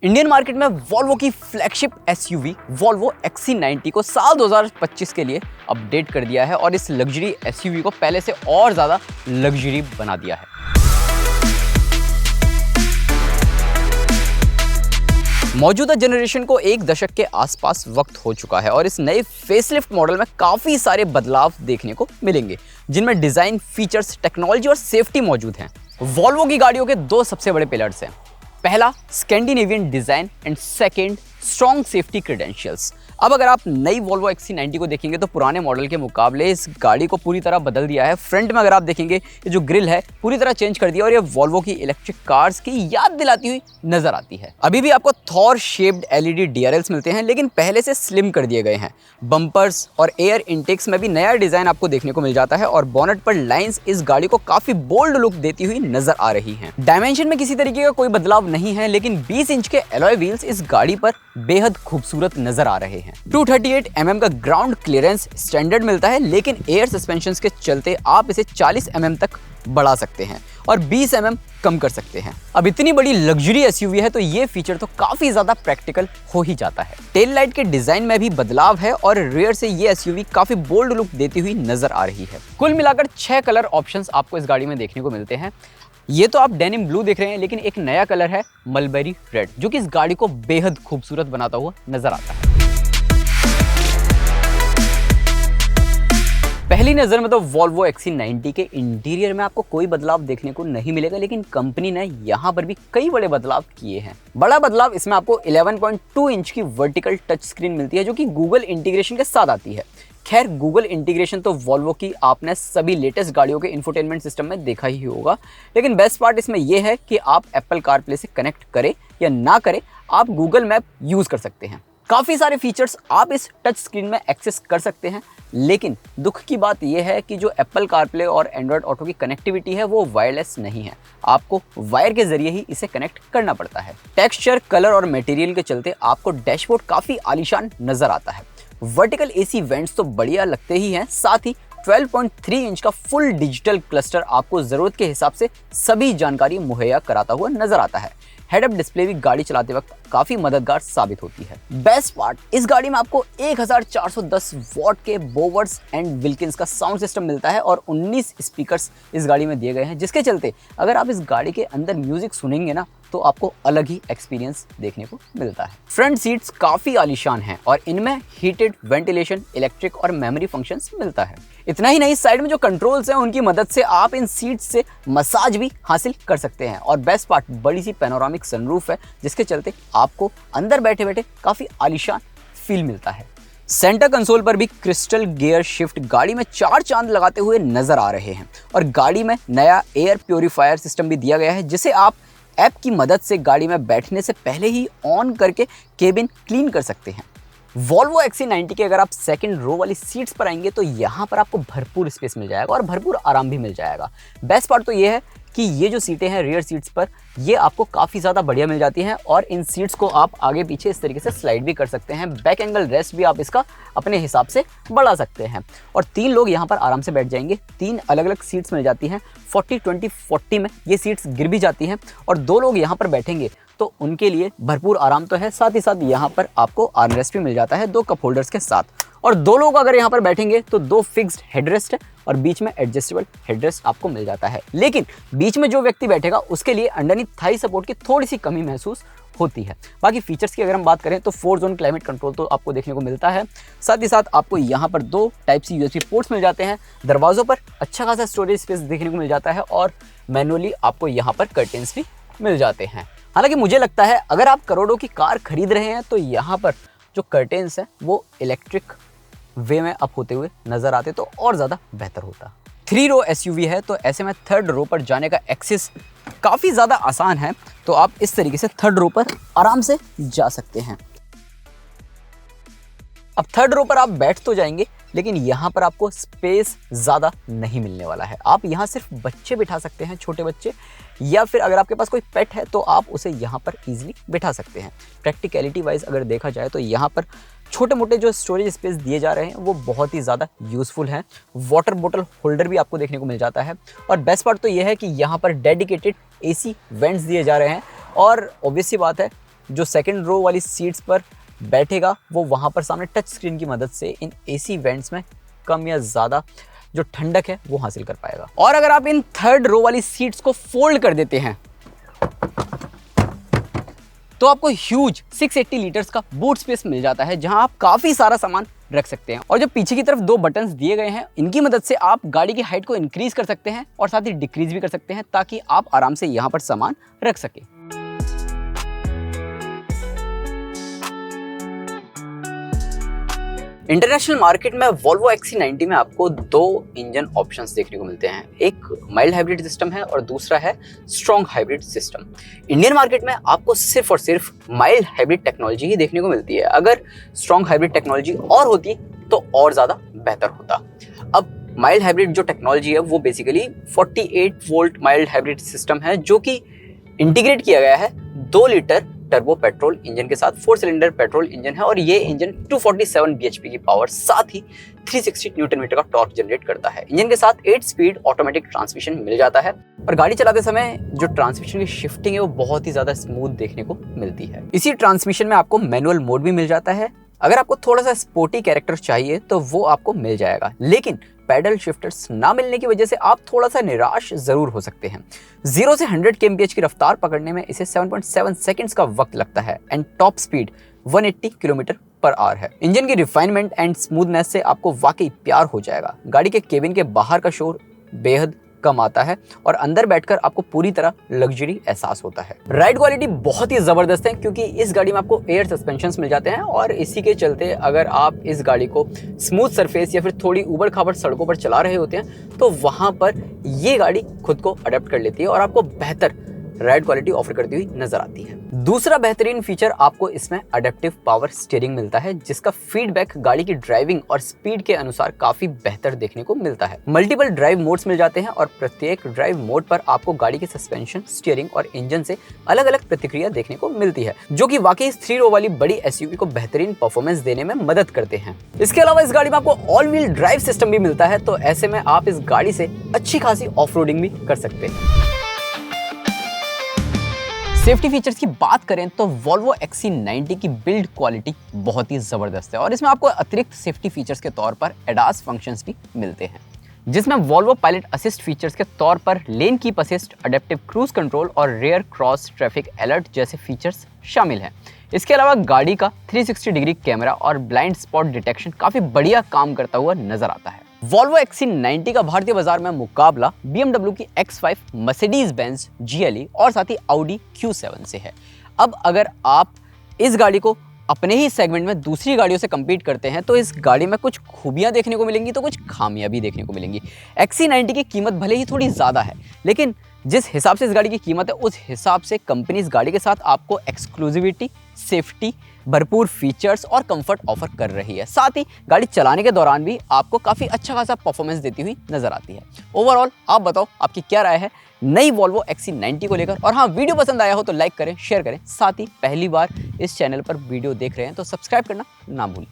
Indian market में Volvo की flagship SUV Volvo XC90 को साल 2025 के लिए अपडेट कर दिया है और इस लग्जरी एसयूवी को पहले से और ज़्यादा लग्जरी बना दिया है। मौजूदा जनरेशन को एक दशक के आसपास वक्त हो चुका है और इस नए फेसलिफ्ट मॉडल में काफ़ी सारे बदलाव देखने को मिलेंगे, जिनमें डिज़ाइन, फीचर्स, टेक्नोलॉजी और सेफ्टी मौजूद हैं। वॉल्वो की गाड़ियों के दो सबसे बड़े पिलर्स हैं। पहला, Scandinavian design and second, strong safety credentials. अब अगर आप नई वॉल्वो XC90 को देखेंगे तो पुराने मॉडल के मुकाबले इस गाड़ी को पूरी तरह बदल दिया है। फ्रंट में अगर आप देखेंगे, ये जो ग्रिल है पूरी तरह चेंज कर दिया और ये वॉल्वो की इलेक्ट्रिक कार्स की याद दिलाती हुई नजर आती है। अभी भी आपको थॉर शेप्ड LED DRLs मिलते हैं, लेकिन पहले से स्लिम कर दिए गए हैं। बम्पर्स और एयर इनटेक्स में भी नया डिजाइन आपको देखने को मिल जाता है और बोनेट पर लाइंस इस गाड़ी को काफी बोल्ड लुक देती हुई नजर आ रही हैं। डायमेंशन में किसी तरीके का कोई बदलाव नहीं है, लेकिन 20 इंच के एलॉय व्हील्स इस गाड़ी पर बेहद खूबसूरत नजर आ रहे हैं। 238 mm का ग्राउंड क्लियरेंस स्टैंडर्ड मिलता है, लेकिन एयर सस्पेंशन के चलते आप इसे 40 mm तक बढ़ा सकते हैं और 20 mm कम कर सकते हैं। अब इतनी बड़ी लग्जरी एसयूवी है तो ये फीचर तो काफी ज्यादा प्रैक्टिकल हो ही जाता है। टेल लाइट के डिजाइन में भी बदलाव है और रियर से ये एसयूवी काफी बोल्ड लुक देती हुई नजर आ रही है। कुल मिलाकर 6 कलर ऑप्शंस आपको इस गाड़ी में देखने को मिलते हैं। ये तो आप डेनिम ब्लू देख रहे हैं, लेकिन एक नया कलर है मलबेरी रेड, जो कि इस गाड़ी को बेहद खूबसूरत बनाता हुआ नजर आता है। पहली नजर में तो वॉल्वो XC90 के इंटीरियर में आपको कोई बदलाव देखने को नहीं मिलेगा, लेकिन कंपनी ने यहाँ पर भी कई बड़े बदलाव किए हैं। बड़ा बदलाव इसमें आपको 11.2 इंच की वर्टिकल टच स्क्रीन मिलती है, जो कि गूगल इंटीग्रेशन के साथ आती है। खैर, गूगल इंटीग्रेशन तो वॉल्वो की आपने सभी लेटेस्ट गाड़ियों के इंफोटेनमेंट सिस्टम में देखा ही होगा, लेकिन बेस्ट पार्ट इसमें यह है कि आप एप्पल कारप्ले से कनेक्ट करें या ना करें, आप गूगल मैप यूज कर सकते हैं। काफ़ी सारे फीचर्स आप इस टच स्क्रीन में एक्सेस कर सकते हैं, लेकिन दुख की बात यह है कि जो एप्पल कारप्ले और एंड्रॉयड ऑटो की कनेक्टिविटी है वो वायरलेस नहीं है। आपको वायर के जरिए ही इसे कनेक्ट करना पड़ता है। टेक्सचर, कलर और मटेरियल के चलते आपको डैशबोर्ड काफ़ी आलीशान नजर आता है। वर्टिकल AC वेंट्स तो बढ़िया लगते ही हैं, साथ ही 12.3 इंच का फुल डिजिटल क्लस्टर आपको ज़रूरत के हिसाब से सभी जानकारी मुहैया कराता हुआ नजर आता है। हेड अप डिस्प्ले भी गाड़ी चलाते वक्त काफी मददगार साबित होती है। बेस्ट पार्ट, इस गाड़ी में आपको 1410 वॉट के बोवर्स एंड विल्किंस का साउंड सिस्टम मिलता है और 19 स्पीकर्स इस गाड़ी में दिए गए हैं, जिसके चलते अगर आप इस गाड़ी के अंदर म्यूजिक सुनेंगे ना तो आपको अलग ही एक्सपीरियंस देखने को मिलता है। फ्रंट सीट्स काफी आलीशान हैं और इनमें हीटेड वेंटिलेशन, इलेक्ट्रिक और मेमोरी फंक्शंस मिलता है। इतना ही नहीं, साइड में जो कंट्रोल्स हैं उनकी मदद से आप इन सीट्स से मसाज भी हासिल कर सकते हैं। और बेस्ट पार्ट, बड़ी सी पैनोरामिक सनरूफ है, जिसके चलते आपको अंदर बैठे बैठे काफी आलीशान फील मिलता है। सेंटर कंसोल पर भी क्रिस्टल गियर शिफ्ट गाड़ी में 4 चांद लगाते हुए नजर आ रहे हैं और गाड़ी में नया एयर प्योरीफायर सिस्टम भी दिया गया है, जिसे आप ऐप की मदद से गाड़ी में बैठने से पहले ही ऑन करके केबिन क्लीन कर सकते हैं। वॉल्वो XC90 के अगर आप सेकंड रो वाली सीट्स पर आएंगे तो यहाँ पर आपको भरपूर स्पेस मिल जाएगा और भरपूर आराम भी मिल जाएगा। बेस्ट पार्ट तो ये है कि ये जो सीटें हैं रियर सीट्स पर, ये आपको काफ़ी ज़्यादा बढ़िया मिल जाती हैं और इन सीट्स को आप आगे पीछे इस तरीके से स्लाइड भी कर सकते हैं। बैक एंगल रेस्ट भी आप इसका अपने हिसाब से बढ़ा सकते हैं और 3 लोग यहाँ पर आराम से बैठ जाएंगे। 3 अलग अलग सीट्स मिल जाती हैं। 40-20-40 में ये सीट्स गिर भी जाती हैं और 2 लोग यहाँ पर बैठेंगे तो उनके लिए भरपूर आराम तो है, साथ ही साथ यहाँ पर आपको आर्मरेस्ट भी मिल जाता है 2 कप होल्डर्स के साथ। और 2 लोग अगर यहाँ पर बैठेंगे तो 2 फिक्स्ड हेडरेस्ट है और बीच में एडजस्टेबल हेडरेस्ट आपको मिल जाता है। लेकिन बीच में जो व्यक्ति बैठेगा उसके लिए अंडरनीथ थाई सपोर्ट की थोड़ी सी कमी महसूस होती है। बाकी फीचर्स की अगर हम बात करें तो 4 जोन क्लाइमेट कंट्रोल तो आपको देखने को मिलता है। साथ ही साथ आपको यहाँ पर 2 टाइप सी USB पोर्ट्स मिल जाते हैं। दरवाजों पर अच्छा खासा स्टोरेज स्पेस देखने को मिल जाता है और मैनुअली आपको यहाँ पर कर्टेन्स भी मिल जाते हैं। हालांकि मुझे लगता है अगर आप करोड़ों की कार खरीद रहे हैं तो यहाँ पर जो कर्टेन्स हैं वो इलेक्ट्रिक वे में अप होते हुए नजर आते तो और ज़्यादा बेहतर होता। 3 रो SUV है तो ऐसे में 3rd रो पर जाने का एक्सेस काफ़ी ज़्यादा आसान है, तो आप इस तरीके से 3rd रो पर आराम से जा सकते हैं। अब 3rd रो पर आप बैठ तो जाएंगे, लेकिन यहाँ पर आपको स्पेस ज़्यादा नहीं मिलने वाला है। आप यहाँ सिर्फ बच्चे बिठा सकते हैं, छोटे बच्चे, या फिर अगर आपके पास कोई पेट है तो आप उसे यहाँ पर इजीली बिठा सकते हैं। प्रैक्टिकलिटी वाइज अगर देखा जाए तो यहाँ पर छोटे मोटे जो स्टोरेज स्पेस दिए जा रहे हैं वो बहुत ही ज़्यादा यूज़फुल हैं। वाटर बोतल होल्डर भी आपको देखने को मिल जाता है और बेस्ट पार्ट तो ये है कि यहाँ पर डेडिकेटेड AC वेंट्स दिए जा रहे हैं और ऑब्वियस सी बात है जो सेकंड रो वाली सीट्स पर बैठेगा वो वहाँ पर सामने टच स्क्रीन की मदद से इन एसी वेंट्स में कम या ज़्यादा जो ठंडक है वो हासिल कर पाएगा। और अगर आप इन थर्ड रो वाली सीट्स को फोल्ड कर देते हैं तो आपको ह्यूज 680 लीटर्स का बूट स्पेस मिल जाता है, जहां आप काफी सारा सामान रख सकते हैं। और जो पीछे की तरफ 2 बटन्स दिए गए हैं, इनकी मदद से आप गाड़ी की हाइट को इंक्रीज कर सकते हैं और साथ ही डिक्रीज भी कर सकते हैं, ताकि आप आराम से यहां पर सामान रख सके। इंटरनेशनल मार्केट में Volvo XC90 में आपको 2 इंजन ऑप्शंस देखने को मिलते हैं। एक माइल्ड हाइब्रिड सिस्टम है और दूसरा है strong hybrid system. Indian market में आपको सिर्फ और सिर्फ माइल्ड हाइब्रिड टेक्नोलॉजी ही देखने को मिलती है। अगर स्ट्रॉन्ग हाइब्रिड टेक्नोलॉजी और होती तो और ज़्यादा बेहतर होता। अब माइल्ड हाइब्रिड जो टेक्नोलॉजी है वो basically 48 volt mild hybrid system है, जो कि इंटीग्रेट किया गया है 2 लीटर टर्बो पेट्रोल इंजन के साथ। 4 सिलेंडर पेट्रोल इंजन है और ये इंजन 247 bhp की पावर साथ ही 360 न्यूटन मीटर का टॉर्क जनरेट करता है। इंजन के साथ 8 स्पीड ऑटोमेटिक ट्रांसमिशन मिल जाता है और गाड़ी चलाते समय जो ट्रांसमिशन की शिफ्टिंग है वो बहुत ही ज्यादा स्मूथ देखने को मिलती है। इसी ट्रांसमिशन में आपको मैनुअल मोड भी मिल जाता है। अगर आपको थोड़ा सा स्पोर्टी कैरेक्टर चाहिए तो वो आपको मिल जाएगा, लेकिन पैडल शिफ्टर्स ना मिलने की वजह से आप थोड़ा सा निराश जरूर हो सकते हैं। 0 से 100 kmph की रफ्तार पकड़ने में इसे 7.7 सेकंड्स का वक्त लगता है एंड टॉप स्पीड 180 km/h है। इंजन की रिफाइनमेंट एंड स्मूथनेस से आपको वाकई प्यार हो जाएगा। गाड़ी के केबिन के बाहर का शोर बेहद कम आता है और अंदर बैठकर आपको पूरी तरह लग्जरी एहसास होता है। राइड क्वालिटी बहुत ही जबरदस्त है, क्योंकि इस गाड़ी में आपको एयर सस्पेंशंस मिल जाते हैं और इसी के चलते अगर आप इस गाड़ी को स्मूथ सरफेस या फिर थोड़ी ऊबड़ खाबड़ सड़कों पर चला रहे होते हैं तो वहां पर ये गाड़ी खुद को अडेप्ट कर लेती है और आपको बेहतर राइड क्वालिटी ऑफर करती हुई नजर आती है। दूसरा बेहतरीन फीचर आपको इसमें अडेप्टिव पावर स्टीयरिंग मिलता है, जिसका फीडबैक गाड़ी की ड्राइविंग और स्पीड के अनुसार काफी बेहतर देखने को मिलता है। मल्टीपल ड्राइव मोड्स मिल जाते हैं और प्रत्येक ड्राइव मोड पर आपको गाड़ी के सस्पेंशन, स्टीयरिंग और इंजन से अलग अलग प्रतिक्रिया देखने को मिलती है, जो कि वाकई 3 रो वाली बड़ी एसयूवी को बेहतरीन परफॉर्मेंस देने में मदद करते हैं। इसके अलावा इस गाड़ी में आपको ऑल व्हील ड्राइव सिस्टम भी मिलता है, तो ऐसे में आप इस गाड़ी से अच्छी खासी ऑफ रोडिंग भी कर सकते हैं। सेफ्टी फीचर्स की बात करें तो Volvo XC90 की बिल्ड क्वालिटी बहुत ही ज़बरदस्त है और इसमें आपको अतिरिक्त सेफ्टी फीचर्स के तौर पर ADAS फंक्शंस भी मिलते हैं, जिसमें Volvo पायलट असिस्ट फीचर्स के तौर पर lane keep assist, adaptive cruise control और रेयर क्रॉस ट्रैफिक अलर्ट जैसे फीचर्स शामिल हैं। इसके अलावा गाड़ी का 360 डिग्री कैमरा और ब्लाइंड स्पॉट डिटेक्शन काफ़ी बढ़िया काम करता हुआ नजर आता है। Volvo XC90 का भारतीय बाजार में मुकाबला BMW की X5, Mercedes-Benz GLE और साथ ही Audi Q7 से है। अब अगर आप इस गाड़ी को अपने ही सेगमेंट में दूसरी गाड़ियों से कंपीट करते हैं तो इस गाड़ी में कुछ खूबियां देखने को मिलेंगी तो कुछ खामियां भी देखने को मिलेंगी। XC90 की कीमत भले ही थोड़ी ज़्यादा है, लेकिन जिस हिसाब से इस गाड़ी की कीमत है उस हिसाब से कंपनी इस गाड़ी के साथ आपको एक्सक्लूसिविटी, सेफ्टी, भरपूर फीचर्स और कंफर्ट ऑफर कर रही है। साथ ही गाड़ी चलाने के दौरान भी आपको काफ़ी अच्छा खासा परफॉर्मेंस देती हुई नजर आती है। ओवरऑल आप बताओ आपकी क्या राय है नई Volvo XC90 को लेकर। और हाँ, वीडियो पसंद आया हो तो लाइक करें, शेयर करें, साथ ही पहली बार इस चैनल पर वीडियो देख रहे हैं तो सब्सक्राइब करना ना भूलें।